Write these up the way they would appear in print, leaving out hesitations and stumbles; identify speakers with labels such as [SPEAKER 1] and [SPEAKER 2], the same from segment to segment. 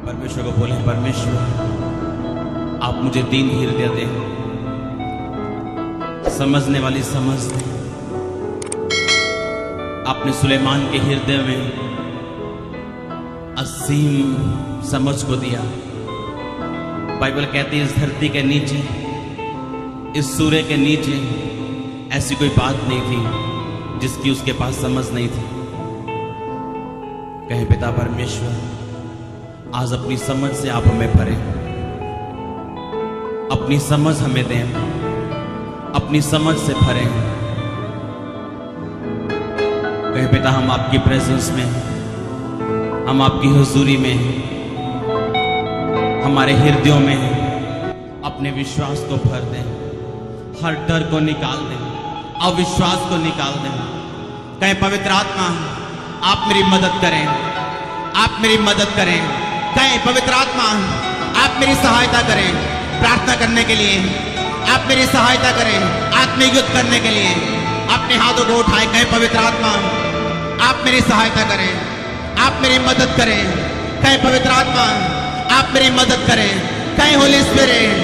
[SPEAKER 1] परमेश्वर को बोले, परमेश्वर आप मुझे दीन हृदय दें, समझने वाली समझ दें। आपने सुलेमान के हृदय में असीम समझ को दिया। बाइबल कहती है इस धरती के नीचे, इस सूर्य के नीचे ऐसी कोई बात नहीं थी जिसकी उसके पास समझ नहीं थी। कहे पिता परमेश्वर, आज अपनी समझ से आप हमें भरें, अपनी समझ हमें दें, अपनी समझ से भरें। कहे पिता, हम आपकी प्रेजेंस में, हम आपकी हुजूरी में, हमारे हृदयों में अपने विश्वास को भर दें, हर डर को निकाल दें, अविश्वास को निकाल दें। कहे पवित्र आत्मा, आप मेरी मदद करें, आप मेरी मदद करें। कहे पवित्र आत्मा, आप मेरी सहायता करें प्रार्थना करने के लिए, आप मेरी सहायता करें आत्मिक युद्ध करने के लिए। अपने हाथों को उठाए, कहे पवित्र आत्मा, आप मेरी सहायता करें, आप मेरी मदद करें। कहे पवित्र आत्मा, आप मेरी मदद करें। कहे होली स्पिरिट,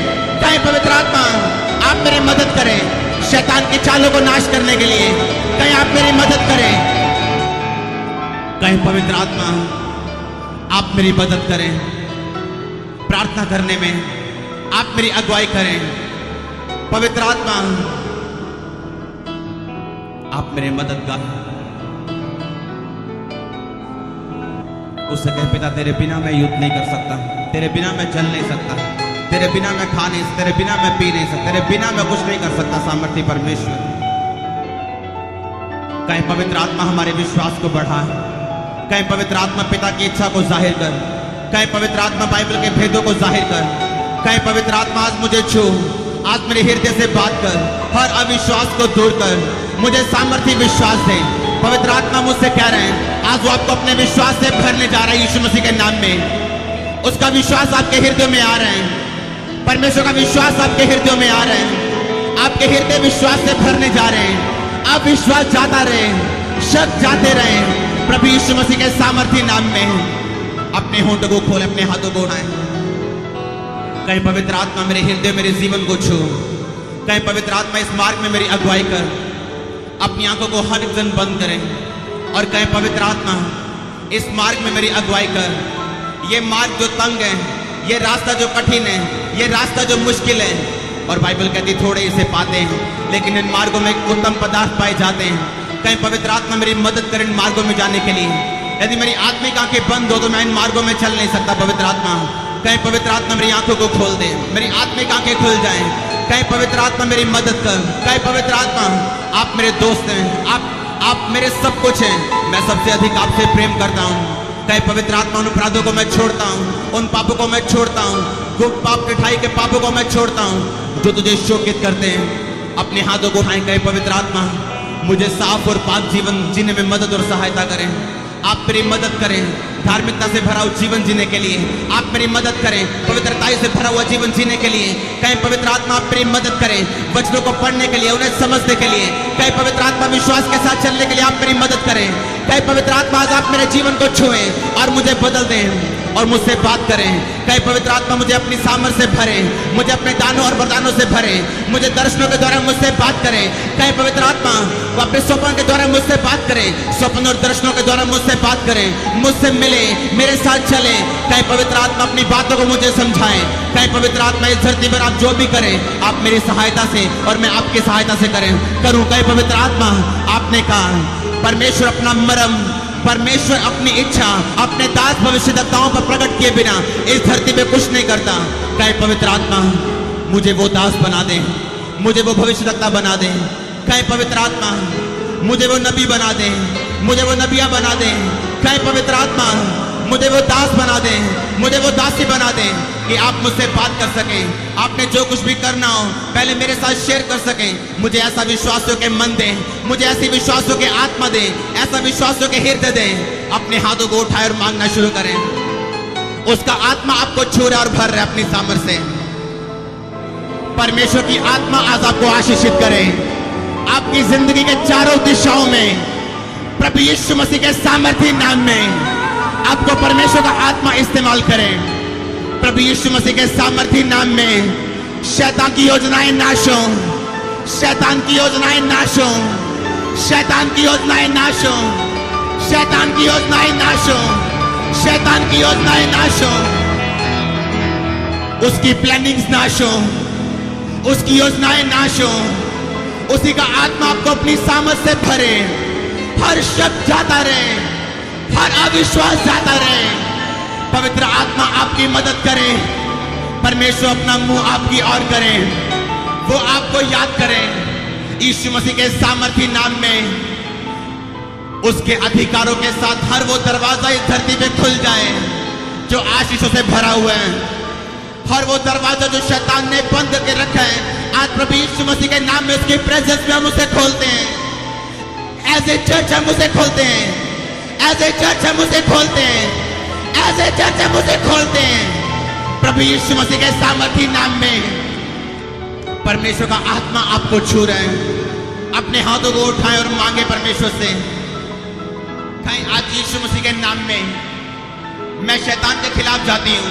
[SPEAKER 1] कहे पवित्र आत्मा, आप मेरी मदद करें शैतान की चालों को नाश करने के लिए। कहे आप मेरी मदद करें। कहे पवित्र आत्मा, आप मेरी मदद करें प्रार्थना करने में, आप मेरी अगुवाई करें। पवित्र आत्मा, आप मेरे मददगार। उससे कहे पिता, तेरे बिना मैं युद्ध नहीं कर सकता, तेरे बिना मैं चल नहीं सकता, तेरे बिना मैं खा नहीं सकता, तेरे बिना मैं पी नहीं सकता, तेरे बिना मैं कुछ नहीं कर सकता। सामर्थ्य परमेश्वर, कहे पवित्र आत्मा हमारे विश्वास को बढ़ा। कहे पवित्र आत्मा पिता की इच्छा को जाहिर कर। कहे पवित्र आत्मा बाइबल के भेदों को जाहिर कर। कहे पवित्र आत्मा, आज मुझे छू, आज मेरे हृदय से बात कर, हर अविश्वास को दूर कर, मुझे सामर्थ्य विश्वास दे। पवित्र आत्मा मुझसे कह रहे हैं, आज वो आपको अपने विश्वास से भरने जा रहा है यीशु मसीह के नाम में। उसका विश्वास आपके हृदय में आ रहे हैं, परमेश्वर का विश्वास आपके हृदय में आ रहे हैं, आपके हृदय विश्वास से भरने जा रहे हैं। आप विश्वास जाता रहे, शक जाते रहे प्रभु यीशु मसीह के सामर्थ्य नाम में। अपने होंठों को खोले, अपने हाथों को उठाएं। कहीं पवित्र आत्मा मेरे हृदय, मेरे जीवन को छू। कहीं पवित्र आत्मा इस मार्ग में मेरी अगुवाई कर। अपनी आंखों को हर एक जन बंद करें और कहें पवित्र आत्मा, इस मार्ग में मेरी अगुवाई कर। ये मार्ग जो तंग है, ये रास्ता जो कठिन है, ये रास्ता जो मुश्किल है, और बाइबल कहती थोड़े इसे पाते हैं, लेकिन इन मार्गों में उत्तम पदार्थ पाए जाते हैं। कहीं पवित्र आत्मा मेरी मदद करें इन मार्गों में जाने के लिए। यदि मेरी आत्मिक आंखें बंद हो तो मैं इन मार्गों में चल नहीं सकता। पवित्र आत्मा, कहीं पवित्र आत्मा मेरी आंखों को खोल दे, मेरी आत्मिक आंखें खुल जाएं। कहीं पवित्र आत्मा मेरी मदद कर। कहीं पवित्र आत्मा, आप मेरे दोस्त हैं, आप मेरे सब कुछ हैं, मैं सबसे अधिक आपसे प्रेम करता हूँ। कहीं पवित्र आत्मा, उन अपराधों को मैं छोड़ता हूँ, उन पापों को मैं छोड़ता हूँ, गुप्त पाप मिठाई के पापों को मैं छोड़ता हूँ जो तुझे शोकित करते हैं। अपने हाथों को उठाएं। कहीं पवित्र आत्मा, मुझे साफ और पाक जीवन जीने में मदद और सहायता करें। आप मेरी मदद करें धार्मिकता से भरा हुआ जीवन जीने के लिए। आप मेरी मदद करें पवित्रता से भरा हुआ जीवन जीने के लिए। कहीं पवित्र आत्मा, आप मेरी मदद करें वचनों को पढ़ने के लिए, उन्हें समझने के लिए। कहीं पवित्र आत्मा, विश्वास के साथ चलने के लिए आप मेरी मदद करें। कहीं पवित्र आत्मा, आज आप मेरे जीवन को छुएं और मुझे बदल दें और मुझसे बात करें। कहीं पवित्र आत्मा, मुझे अपनी सामर्थ्य से भरें, मुझे अपने दानों और वरदानों से भरें, मुझे दर्शनों के द्वारा मुझसे बात करें। कहीं पवित्र आत्मा, वो अपने स्वप्न के द्वारा मुझसे बात करें, स्वप्न और दर्शनों के द्वारा मुझसे बात करें, मुझसे मिले, मेरे साथ चले। कहीं पवित्र आत्मा, अपनी बातों को मुझे समझाएं। कहीं पवित्र आत्मा, इस धरती पर आप जो भी करें, आप मेरी सहायता से और मैं आपकी सहायता से करूं। कहीं पवित्र आत्मा, आपने कहा परमेश्वर अपना मर्म, परमेश्वर अपनी इच्छा अपने दास भविष्यद्वक्ताओं पर प्रकट किए बिना इस धरती पे कुछ नहीं करता। कहे पवित्र आत्मा, मुझे वो दास बना दे, मुझे वो भविष्यद्वक्ता बना दे। कहे पवित्र आत्मा, मुझे वो नबी बना दे, मुझे वो नबिया बना दे। कहे पवित्र आत्मा, मुझे वो दास बना दे, मुझे वो दासी बना दे कि आप मुझसे बात कर सकें। आपने जो कुछ भी करना हो पहले मेरे साथ शेयर कर सकें। मुझे ऐसा विश्वासों के मन दे, मुझे ऐसी विश्वासों के आत्मा दे, ऐसा विश्वासों के हृदय दे। अपने हाथों को उठाए और मांगना शुरू करें। उसका आत्मा आपको छू रहा और भर रहा है अपनी सामर्थ्य से। परमेश्वर की आत्मा आज आपको आशीषित करे। आपकी जिंदगी के चारों दिशाओं में प्रभु यीशु मसीह के सामर्थ्य नाम में आपको परमेश्वर का आत्मा इस्तेमाल करे। प्रभु यीशु मसीह के सामर्थी नाम में शैतान की योजनाएं नाश हो, शैतान की योजनाएं नाश हो, शैतान की योजनाएं नाश हो, शैतान की योजनाएं नाश हो, शैतान की योजनाएं नाश हो, उसकी प्लानिंग्स नाश हो, उसकी योजनाएं नाश हो। उसी का आत्मा आपको अपनी सामर्थ से भरे, हर शब्द जाता रहे, हर अविश्वास जाता रहे। पवित्र आत्मा आपकी मदद करे, परमेश्वर अपना मुंह आपकी ओर करे, वो आपको याद करे। यीशु मसीह के सामर्थी नाम में उसके अधिकारों के साथ हर वो दरवाजा इस धरती पे खुल जाए जो आशीषों से भरा हुआ है। हर वो दरवाजा जो शैतान ने बंद करके रखा है, आज प्रभु यीशु मसीह के नाम में उसकी प्रेजेंस में हम उसे खोलते हैं। एज ए चर्च हम उसे खोलते हैं, एज ए चर्च हम उसे खोलते हैं, एज ए चर्च हम उसे खोलते हैं। प्रभु यीशु मसीह के सामर्थी नाम में परमेश्वर का आत्मा आपको छू रहा है। अपने हाथों को उठाएं और मांगे परमेश्वर से। कहीं आज यीशु मसीह के नाम में मैं शैतान के खिलाफ जाती हूँ,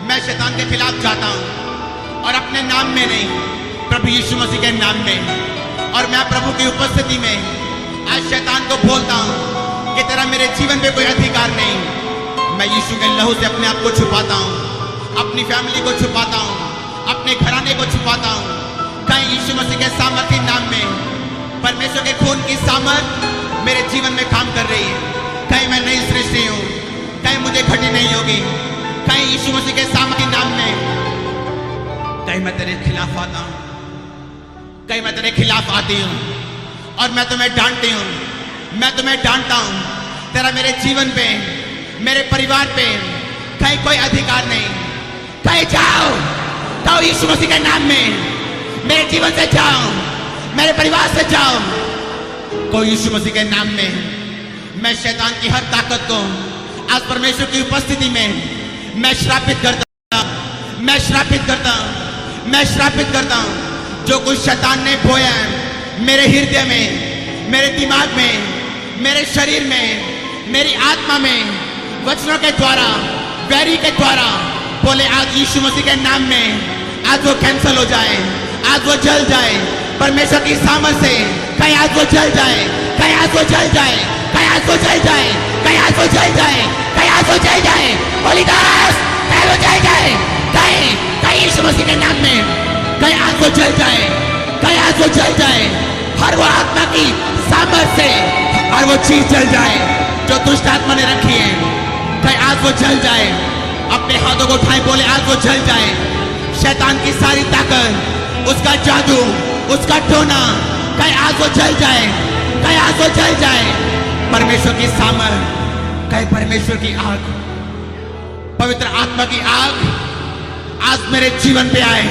[SPEAKER 1] मैं शैतान के खिलाफ जाता हूँ और अपने नाम में नहीं, प्रभु यीशु मसीह के नाम में। और मैं प्रभु की उपस्थिति में आज शैतान को बोलता हूँ कि तेरा मेरे जीवन पे कोई अधिकार नहीं। मैं यीशु के लहू से अपने आप को छुपाता हूँ, अपनी फैमिली को छुपाता हूँ, अपने घराने को छुपाता हूँ। कहीं यीशु मसीह के सामर्थी नाम में परमेश्वर के खून की सामर्थ मेरे जीवन में काम कर रही है। कहीं मैं नई सृष्टि हूँ, कहीं मुझे घटी नहीं होगी। कहीं यीशु मसीह के सामर्थी नाम में कहीं मैं तेरे खिलाफ आता हूँ, कहीं मैं तेरे खिलाफ आती हूँ और मैं तुम्हें डांटती हूँ, मैं तुम्हें डांटता हूँ। तेरा मेरे जीवन पे, मेरे परिवार पे कहीं कोई अधिकार नहीं। कहीं जाओ, जाओ यीशु मसीह के नाम में, मेरे जीवन से जाओ, मेरे परिवार से जाओ। कोई यीशु मसीह के नाम में मैं शैतान की हर ताकत को आज परमेश्वर की उपस्थिति में मैं श्रापित करता हूं, मैं श्रापित करता हूं, मैं श्रापित करता हूं। जो कुछ शैतान ने बोया है मेरे हृदय में, मेरे दिमाग में, मेरे शरीर में, मेरी आत्मा में, वचनों के द्वारा, वैरी के द्वारा, बोले आज यीशु मसीह के नाम में आज वो कैंसल हो जाए, आज वो जल जाए परमेश्वर की सामर्थ से। कहीं आज वो जल जाए, कहीं आज वो जल जाए, कहीं आज वो जल जाए, कहीं आज वो जल जाए, कहीं आज वो जल जाए। होली दास कहीं वो जल जाए, कहीं यीशु मसीह के नाम में कहीं आज वो जल जाए, कहीं आज वो जल जाए। हर वो आत्मा की सामर्थ से हर वो चीज जल जाए जो दुष्ट आत्मा ने रखी है, कहीं आज वो जल जाए। अपने हाथों को उठाएं, बोले आज वो जल जाए। शैतान की सारी ताकत, उसका जादू, उसका टोना, कहीं आज वो जल जाए, कहीं आज वो जल जाए। परमेश्वर की सामर्थ, कहीं परमेश्वर की आग, पवित्र आत्मा की आग आज मेरे जीवन पे आए,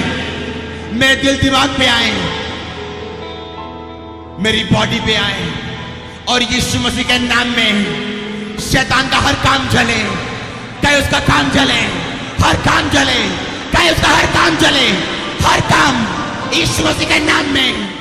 [SPEAKER 1] मेरे दिल दिमाग पे आए, मेरी बॉडी पे आए और यीशु मसीह के नाम में शैतान का हर काम जले। कहीं उसका काम जले, हर काम जले, कहीं उसका हर काम जले, हर काम यीशु मसीह के नाम में।